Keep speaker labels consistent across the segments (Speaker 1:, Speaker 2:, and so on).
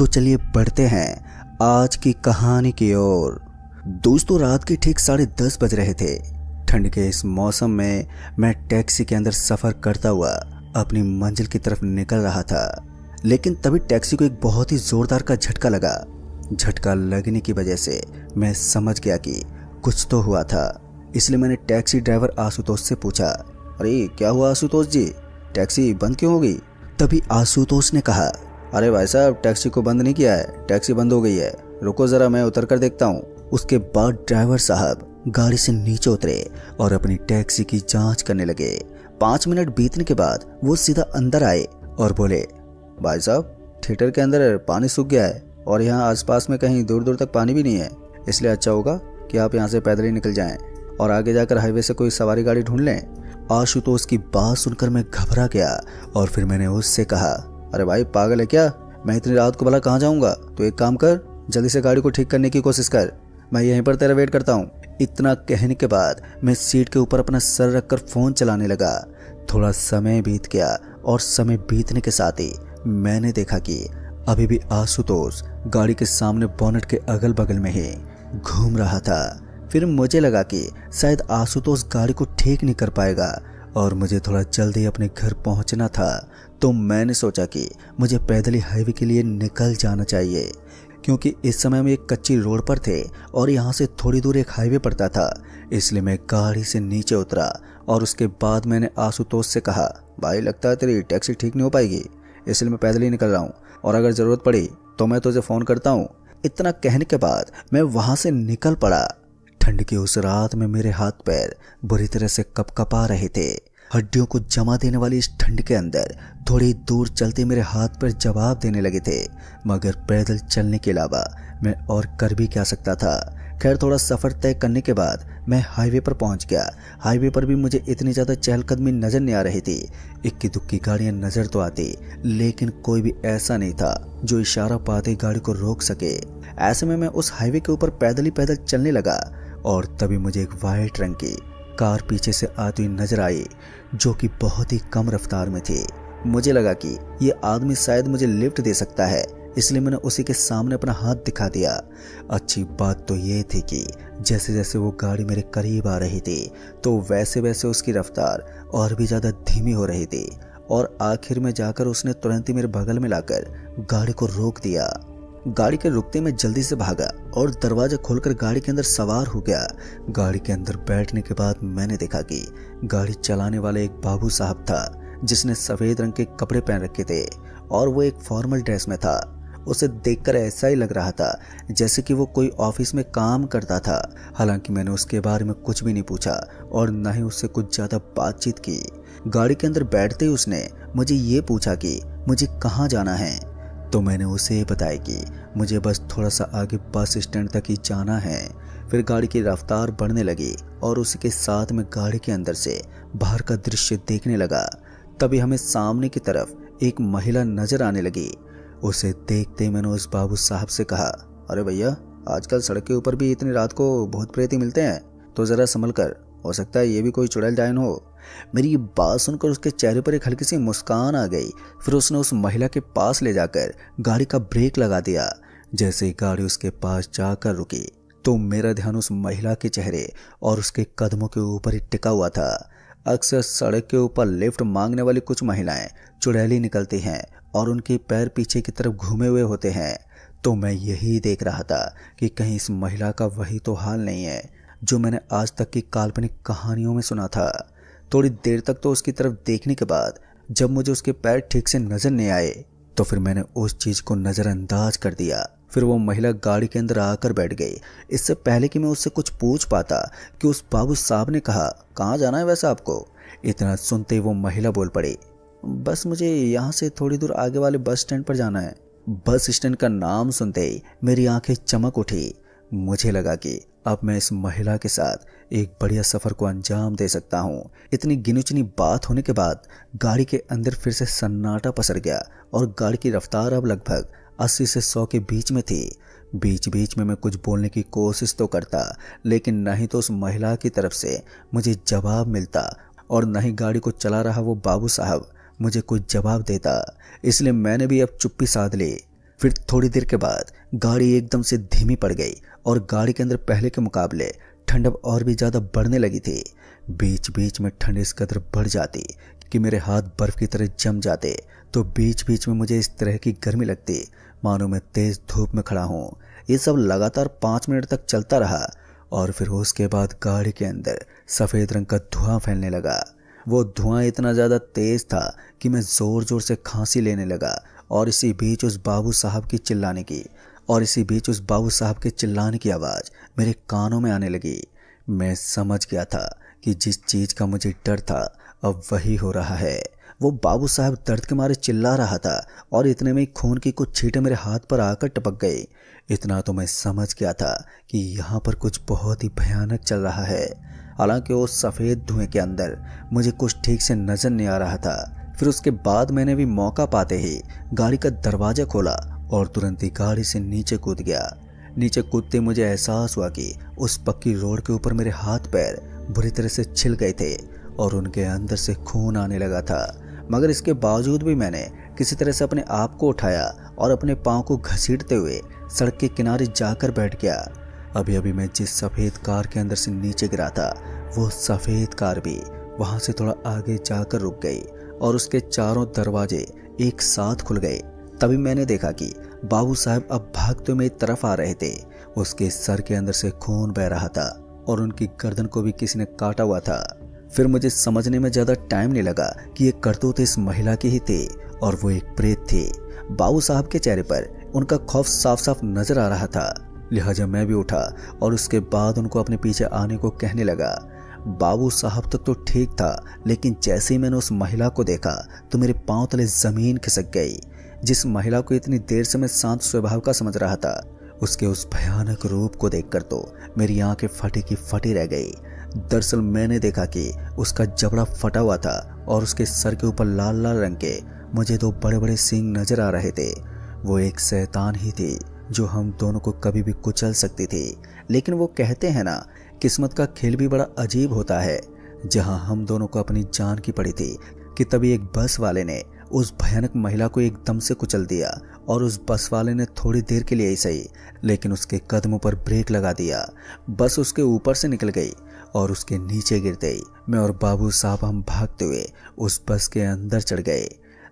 Speaker 1: तो चलिए बढ़ते हैं आज की कहानी की ओर। दोस्तों, रात के ठीक 10:30 बज रहे थे। ठंड के इस मौसम में मैं टैक्सी के अंदर सफ़र करता हुआ अपनी मंजिल की तरफ निकल रहा था, लेकिन तभी टैक्सी को एक बहुत ही ज़ोरदार का झटका लगा। झटका लगने की वजह से मैं समझ गया कि कुछ तो हुआ था, इसलिए मैंने टैक्सी ड्राइवर आशुतोष से पूछा, अरे क्या हुआ आशुतोष जी, टैक्सी बंद क्यों हो गई? तभी आशुतोष ने कहा, अरे भाई साहब, टैक्सी को बंद नहीं किया है, टैक्सी बंद हो गई है, रुको ज़रा मैं उतर कर देखता हूँ। उसके बाद ड्राइवर साहब गाड़ी से नीचे उतरे और अपनी टैक्सी की जांच करने लगे। 5 मिनट बीतने के बाद वो सीधा अंदर आए और बोले, भाई साहब, थिएटर के अंदर पानी सूख गया है और यहाँ आसपास में कहीं दूर दूर तक पानी भी नहीं है, इसलिए अच्छा होगा कि आप यहाँ से पैदल ही निकल जाएं और आगे जाकर हाईवे से कोई सवारी गाड़ी ढूंढ लें। आशुतोष की बात सुनकर मैं घबरा गया और फिर मैंने उससे कहा, अरे भाई पागल है क्या, मैं इतनी रात को भला कहाँ जाऊँगा? तो एक काम कर, जल्दी से गाड़ी को ठीक करने की कोशिश कर, मैं यहीं पर तेरा वेट करता हूँ। इतना कहने के बाद मैं सीट के ऊपर अपना सर रखकर फ़ोन चलाने लगा। थोड़ा समय बीत गया और समय बीतने के साथ ही मैंने देखा कि अभी भी आशुतोष गाड़ी के सामने बोनट के अगल बगल में ही घूम रहा था। फिर मुझे लगा कि शायद आशुतोष गाड़ी को ठीक नहीं कर पाएगा और मुझे थोड़ा जल्दी अपने घर पहुंचना था, तो मैंने सोचा कि मुझे पैदल ही हाईवे के लिए निकल जाना चाहिए, क्योंकि इस समय हम एक कच्ची रोड पर थे और यहाँ से थोड़ी दूर एक हाईवे पड़ता था। इसलिए मैं गाड़ी से नीचे उतरा और उसके बाद मैंने आशुतोष से कहा, भाई लगता है तेरी टैक्सी ठीक नहीं हो पाएगी, इसलिए मैं पैदल ही निकल रहा हूँ और अगर ज़रूरत पड़ी तो मैं तुझे फ़ोन करता हूँ। इतना कहने के बाद मैं वहाँ से निकल पड़ा। ठंड की उस रात में मेरे हाथ पैर बुरी तरह से कपकपा रहे थे। हड्डियों को जमा देने वाली इस ठंड के अंदर थोड़ी दूर चलते मेरे हाथ पैर जवाब देने लगे थे, मगर पैदल चलने के अलावा मैं और कर भी क्या सकता था। खैर, थोड़ा सफ़र तय करने के बाद मैं हाईवे पर पहुंच गया। हाईवे पर भी मुझे इतनी ज़्यादा चहलकदमी नज़र नहीं आ रही थी। इक्की दुक्की गाड़ियाँ नज़र तो आती, लेकिन कोई भी ऐसा नहीं था जो इशारा पाते गाड़ी को रोक सके। ऐसे में मैं उस हाईवे के ऊपर पैदल ही पैदल चलने लगा और तभी मुझे एक वाइट रंग की कार पीछे से आती हुई नजर आई, जो कि बहुत ही कम रफ्तार में थी। मुझे लगा कि ये आदमी शायद मुझे लिफ्ट दे सकता है, इसलिए मैंने उसी के सामने अपना हाथ दिखा दिया। अच्छी बात तो ये थी कि जैसे जैसे वो गाड़ी मेरे करीब आ रही थी तो वैसे वैसे उसकी रफ्तार और भी ज़्यादा धीमी हो रही थी और आखिर में जाकर उसने तुरंत ही मेरे बगल में लाकर गाड़ी को रोक दिया। गाड़ी के रुकते मैं जल्दी से भागा और दरवाजा खोलकर गाड़ी के अंदर सवार हो गया। गाड़ी के अंदर बैठने के बाद मैंने देखा कि गाड़ी चलाने वाला एक बाबू साहब था, जिसने सफ़ेद रंग के कपड़े पहन रखे थे और वो एक फॉर्मल ड्रेस में था। उसे देखकर ऐसा ही लग रहा था जैसे कि वो कोई ऑफिस में काम करता था। हालांकि मैंने उसके बारे में कुछ भी नहीं पूछा और न ही उससे कुछ ज़्यादा बातचीत की। गाड़ी के अंदर बैठते ही उसने मुझे ये पूछा कि मुझे कहाँ जाना है, तो मैंने उसे बताया कि मुझे बस थोड़ा सा आगे बस स्टैंड तक ही जाना है। फिर गाड़ी की रफ्तार बढ़ने लगी और उसी के साथ में गाड़ी के अंदर से बाहर का दृश्य देखने लगा। तभी हमें सामने की तरफ एक महिला नजर आने लगी। उसे देखते मैंने उस बाबू साहब से कहा, अरे भैया, आजकल सड़क के ऊपर भी इतनी रात को भूत प्रेत ही मिलते हैं, तो ज़रा संभल कर, हो सकता है ये भी कोई चुड़ैल डायन हो। मेरी ये बात सुनकर उसके चेहरे पर एक हल्की सी मुस्कान आ गई। फिर उसने उस महिला के पास ले जाकर गाड़ी का ब्रेक लगा दिया। जैसे ही गाड़ी उसके पास जाकर रुकी तो मेरा ध्यान उस महिला के चेहरे और उसके कदमों के ऊपर ही टिका हुआ था। अक्सर सड़क के ऊपर लिफ्ट मांगने वाली कुछ महिलाएं चुड़ैली निकलती हैं और उनके पैर पीछे की तरफ घूमे हुए होते हैं। तो मैं यही देख रहा था कि कहीं इस महिला का वही तो हाल नहीं है जो मैंने आज तक की काल्पनिक कहानियों में सुना था। थोड़ी देर तक तो उसकी तरफ देखने के बाद जब मुझे उसके पैर ठीक से नजर नहीं आए तो फिर मैंने उस चीज़ को नज़रअंदाज कर दिया। फिर वो महिला गाड़ी के अंदर आकर बैठ गई। इससे पहले कि मैं उससे कुछ पूछ पाता कि उस बाबू साहब ने कहा, कहाँ जाना है वैसे आपको? इतना सुनते ही वो महिला बोल पड़ी, बस मुझे यहाँ से थोड़ी दूर आगे वाले बस स्टैंड पर जाना है। बस स्टैंड का नाम सुनते ही मेरी आंखें चमक उठी। मुझे लगा कि अब मैं इस महिला के साथ एक बढ़िया सफ़र को अंजाम दे सकता हूँ। इतनी गिनी चुनी बात होने के बाद गाड़ी के अंदर फिर से सन्नाटा पसर गया और गाड़ी की रफ्तार अब लगभग 80 से 100 के बीच में थी। बीच बीच में मैं कुछ बोलने की कोशिश तो करता, लेकिन न ही तो उस महिला की तरफ से मुझे जवाब मिलता और न ही गाड़ी को चला रहा वो बाबू साहब मुझे कुछ जवाब देता। इसलिए मैंने भी अब चुप्पी साध ली। फिर थोड़ी देर के बाद गाड़ी एकदम से धीमी पड़ गई और गाड़ी के अंदर पहले के मुकाबले ठंड अब और भी ज़्यादा बढ़ने लगी थी। बीच बीच में ठंड इस कदर बढ़ जाती कि मेरे हाथ बर्फ़ की तरह जम जाते, तो बीच बीच में मुझे इस तरह की गर्मी लगती मानो मैं तेज़ धूप में खड़ा हूँ। ये सब लगातार 5 मिनट तक चलता रहा और फिर उसके बाद गाड़ी के अंदर सफ़ेद रंग का धुआं फैलने लगा। वो धुआं इतना ज़्यादा तेज़ था कि मैं ज़ोर ज़ोर से खांसी लेने लगा और इसी बीच उस बाबू साहब के चिल्लाने की आवाज़ मेरे कानों में आने लगी। मैं समझ गया था कि जिस चीज़ का मुझे डर था अब वही हो रहा है। वो बाबू साहब दर्द के मारे चिल्ला रहा था और इतने में ही खून की कुछ छींटें मेरे हाथ पर आकर टपक गई। इतना तो मैं समझ गया था कि यहाँ पर कुछ बहुत ही भयानक चल रहा है। हालांकि उस सफ़ेद धुएं के अंदर मुझे कुछ ठीक से नज़र नहीं आ रहा था। फिर उसके बाद मैंने भी मौका पाते ही गाड़ी का दरवाज़ा खोला और तुरंत ही गाड़ी से नीचे कूद गया। नीचे कूदते मुझे एहसास हुआ कि उस पक्की रोड के ऊपर मेरे हाथ पैर बुरी तरह से छिल गए थे और उनके अंदर से खून आने लगा था। मगर इसके बावजूद भी मैंने किसी तरह से अपने आप को उठाया और अपने पाँव को घसीटते हुए सड़क के किनारे जाकर बैठ गया। अभी अभी मैं जिस सफ़ेद कार के अंदर से नीचे गिरा था वो सफ़ेद कार भी वहाँ से थोड़ा आगे जाकर रुक गई और उसके चारों दरवाजे एक साथ खुल गए। तभी मैंने देखा कि बाबू साहब अब भागते मेरी तरफ आ रहे थे। उसके सर के अंदर से खून बह रहा था और उनकी गर्दन को भी किसी ने काटा हुआ था। फिर मुझे समझने में ज़्यादा टाइम नहीं लगा कि ये करतूत इस महिला की ही थी और वो एक प्रेत थी। बाबू साहब के चेहरे पर उनका खौफ साफ साफ नजर आ रहा था। लिहाजा मैं भी उठा और उसके बाद उनको अपने पीछे आने को कहने लगा। बाबू साहब तक तो ठीक था, लेकिन जैसे ही मैंने उस महिला को देखा तो मेरे पांव तले जमीन खिसक गई। जिस महिला को इतनी देर से मैं शांत स्वभाव का समझ रहा था, उसके उस भयानक रूप को देखकर तो मेरी आंखें फटी की फटी रह गई। दरअसल मैंने देखा कि उसका जबड़ा फटा हुआ था और उसके सर के ऊपर लाल लाल रंग के मुझे 2 बड़े बड़े सींग नजर आ रहे थे। वो एक शैतान ही थी जो हम दोनों को कभी भी कुचल सकती थी। लेकिन वो कहते हैं ना, किस्मत का खेल भी बड़ा अजीब होता है। जहां हम दोनों को अपनी जान की पड़ी थी कि तभी एक बस वाले ने उस भयानक महिला को एकदम से कुचल दिया और उस बस वाले ने थोड़ी देर के लिए ही सही, लेकिन उसके कदमों पर ब्रेक लगा दिया। बस उसके ऊपर से निकल गई और उसके नीचे गिरते ही मैं और बाबू साहब हम भागते हुए उस बस के अंदर चढ़ गए।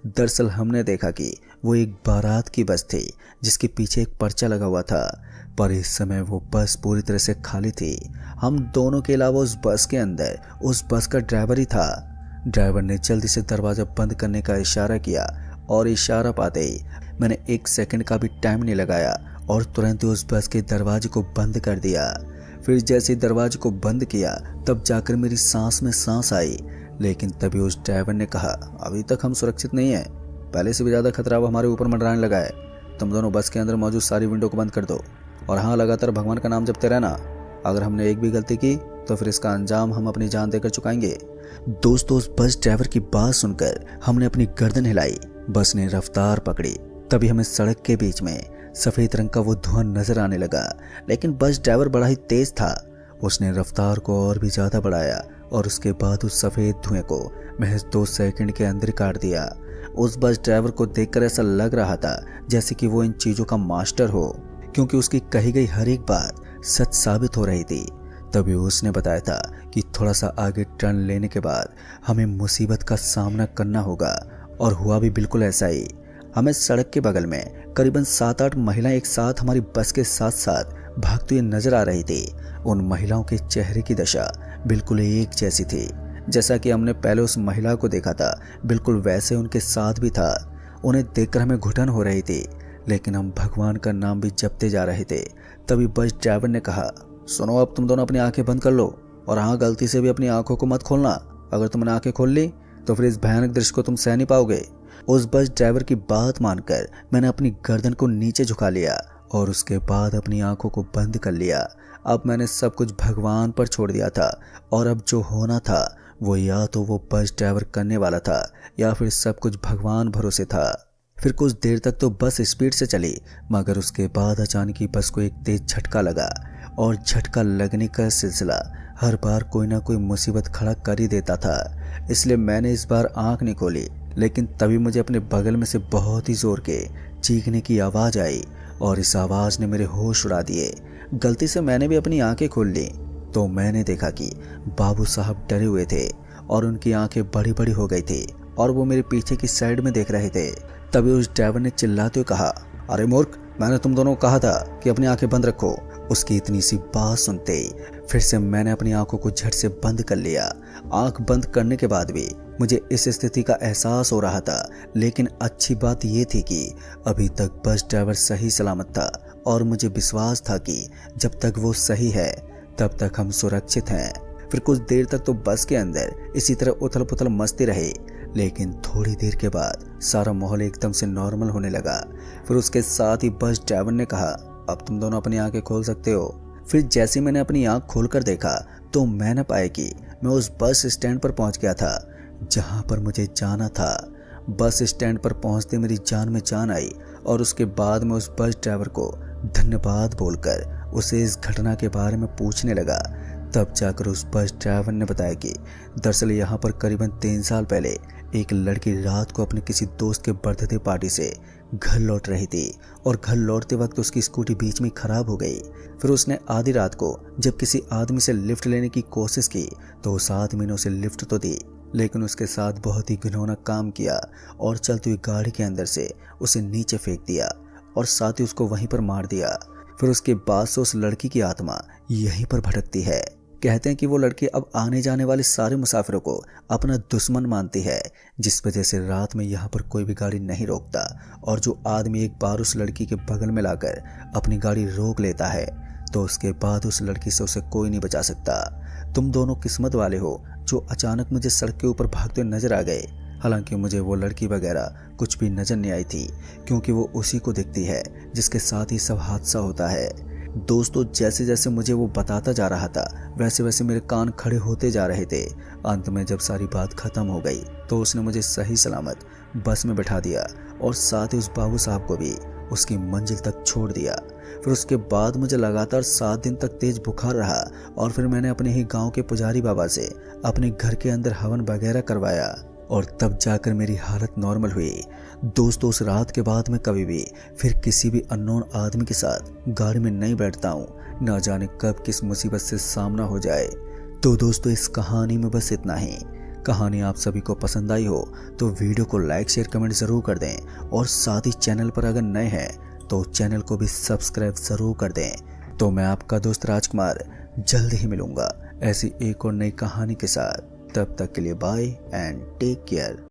Speaker 1: दरअसल हमने देखा कि वो एक बारात की बस थी जिसके पीछे एक पर्चा लगा हुआ था, पर इस समय वो बस पूरी तरह से खाली थी। हम दोनों के अलावा उस बस के अंदर उस बस का ड्राइवर ही था। ड्राइवर ने जल्दी से दरवाज़ा बंद करने का इशारा किया और इशारा पाते ही मैंने 1 सेकंड का भी टाइम नहीं लगाया और तुरंत ही उस बस के दरवाजे को बंद कर दिया। फिर जैसे ही दरवाजे को बंद किया तब जाकर मेरी सांस में सांस आई। लेकिन तभी उस ड्राइवर ने कहा, अभी तक हम सुरक्षित नहीं हैं, पहले से भी ज़्यादा खतरा अब हमारे ऊपर मंडराने लगा है। तुम दोनों बस के अंदर मौजूद सारी विंडो को बंद कर दो और हाँ, लगातार भगवान का नाम जपते रहना। अगर हमने एक भी गलती की तो फिर इसका अंजाम हम अपनी जान देकर चुकाएंगे। दोस्तों, उस बस ड्राइवर की बात सुनकर हमने अपनी गर्दन हिलाई। बस ने रफ्तार पकड़ी। तभी हमें सड़क के बीच में सफ़ेद रंग का वो धुआं नजर आने लगा, लेकिन बस ड्राइवर बड़ा ही तेज था। उसने रफ्तार को और भी ज़्यादा बढ़ाया और उसके बाद उस सफ़ेद धुएं को महज 2 सेकंड के अंदर काट दिया। उस बस ड्राइवर को देखकर ऐसा लग रहा था जैसे कि वो इन चीज़ों का मास्टर हो, क्योंकि उसकी कही गई हर एक बात सच साबित हो रही थी। तभी उसने बताया था कि थोड़ा सा आगे टर्न लेने के बाद हमें मुसीबत का सामना करना होगा, और हुआ भी बिल्कुल ऐसा ही। हमें सड़क के बगल में करीबन 7-8 महिलाएं एक साथ हमारी बस के साथ साथ भागती हुई नजर आ रही थी। उन महिलाओं के चेहरे की दशा बिल्कुल एक जैसी थी। जैसा कि हमने पहले उस महिला को देखा था, बिल्कुल वैसे उनके साथ भी था। उन्हें देखकर हमें घुटन हो रही थी, लेकिन हम भगवान का नाम भी जपते जा रहे थे। तभी बस ड्राइवर ने कहा, सुनो, अब तुम दोनों अपनी आंखें बंद कर लो और हाँ, गलती से भी अपनी आंखों को मत खोलना। अगर तुमने आंखें खोल ली तो फिर इस भयानक दृश्य को तुम सह नहीं पाओगे। उस बस ड्राइवर की बात मानकर मैंने अपनी गर्दन को नीचे झुका लिया और उसके बाद अपनी आंखों को बंद कर लिया। अब मैंने सब कुछ भगवान पर छोड़ दिया था और अब जो होना था वो या तो वो बस ड्राइवर करने वाला था या फिर सब कुछ भगवान भरोसे था। फिर कुछ देर तक तो बस स्पीड से चली, मगर उसके बाद अचानक ही बस को एक तेज झटका लगा और झटका लगने का सिलसिला हर बार कोई ना कोई मुसीबत खड़ा कर ही देता था। इसलिए मैंने इस बार आंख नहीं खोली, लेकिन तभी मुझे अपने बगल में से बहुत ही जोर के चीखने की आवाज आई और इस आवाज ने मेरे होश उड़ा दिए। गलती से मैंने भी अपनी आंखें खोल ली तो मैंने देखा कि बाबू साहब डरे हुए थे और उनकी आंखें बड़ी बड़ी हो गई थी और वो मेरे पीछे की साइड में देख रहे थे। तभी उस ड्राइवर ने चिल्लाते हुए कहा, अरे मूर्ख, मैंने तुम दोनों को कहा था कि अपनी आंखें बंद रखो। उसकी इतनी सी बात सुनते ही फिर से मैंने अपनी आंखों को झट से बंद कर लिया। आंख बंद करने के बाद भी मुझे इस स्थिति का एहसास हो रहा था, लेकिन अच्छी बात यह थी कि अभी तक बस ड्राइवर सही सलामत था और मुझे विश्वास था कि जब तक वो सही है तब तक हम सुरक्षित हैं। फिर कुछ देर तक तो बस के अंदर इसी तरह उथल पुथल मचती रही, लेकिन थोड़ी देर के बाद सारा माहौल एकदम से नॉर्मल होने लगा। फिर उसके साथ ही बस ड्राइवर ने कहा, अब तुम दोनों अपनी आंखें खोल सकते हो। फिर जैसे मैंने अपनी आंख खोलकर देखा तो मैंने पाया कि मैं उस बस स्टैंड पर पहुंच गया था जहां पर मुझे जाना था। बस स्टैंड पर पहुंचते मेरी जान में जान आई और उसके बाद मैं उस बस ड्राइवर को धन्यवाद बोलकर उसे इस घटना के बारे में पूछने लगा। तब जाकर उस बस ड्राइवर ने बताया कि दरअसल यहाँ पर करीबन 3 साल पहले एक लड़की रात को अपने किसी दोस्त के बर्थडे पार्टी से घर लौट रही थी और घर लौटते वक्त उसकी स्कूटी बीच में खराब हो गई। फिर उसने आधी रात को जब किसी आदमी से लिफ्ट लेने की कोशिश की तो उस आदमी ने उसे लिफ्ट तो दी, लेकिन उसके साथ बहुत ही घिनौना काम किया और चलती हुई गाड़ी के अंदर से उसे नीचे फेंक दिया और साथ ही उसको वहीं पर मार दिया। फिर उसके बाद से उस लड़की की आत्मा यहीं पर भटकती है। कहते हैं कि वो लड़की अब आने जाने वाले सारे मुसाफिरों को अपना दुश्मन मानती है, जिस वजह से रात में यहाँ पर कोई भी गाड़ी नहीं रोकता और जो आदमी एक बार उस लड़की के बगल में लाकर अपनी गाड़ी रोक लेता है तो उसके बाद उस लड़की से उसे कोई नहीं बचा सकता। तुम दोनों किस्मत वाले हो जो अचानक मुझे सड़क के ऊपर भागते नजर आ गए। हालांकि मुझे वो लड़की वगैरह कुछ भी नजर नहीं आई थी, क्योंकि वो उसी को दिखती है जिसके साथ ही सब हादसा होता है। दोस्तों, जैसे जैसे मुझे वो बताता जा रहा था वैसे वैसे मेरे कान खड़े होते जा रहे थे। अंत में जब सारी बात खत्म हो गई तो उसने मुझे सही सलामत बस में बैठा दिया और साथ ही उस बाबू साहब को भी उसकी मंजिल तक छोड़ दिया। फिर उसके बाद मुझे लगातार 7 दिन तक तेज बुखार रहा और फिर मैंने अपने ही गांव के पुजारी बाबा से अपने घर के अंदर हवन वगैरह करवाया और तब जाकर मेरी हालत नॉर्मल हुई। दोस्तों, उस रात के बाद मैं कभी भी फिर किसी भी अननोन आदमी के साथ गाड़ी में नहीं बैठता हूँ। ना जाने कब किस मुसीबत से सामना हो जाए। तो दोस्तों, इस कहानी में बस इतना ही। कहानी आप सभी को पसंद आई हो तो वीडियो को लाइक शेयर कमेंट जरूर कर दें और साथ ही चैनल पर अगर नए हैं तो चैनल को भी सब्सक्राइब जरूर कर दें। तो मैं आपका दोस्त राजकुमार जल्द ही मिलूंगा ऐसी एक और नई कहानी के साथ। तब तक के लिए बाय एंड टेक केयर।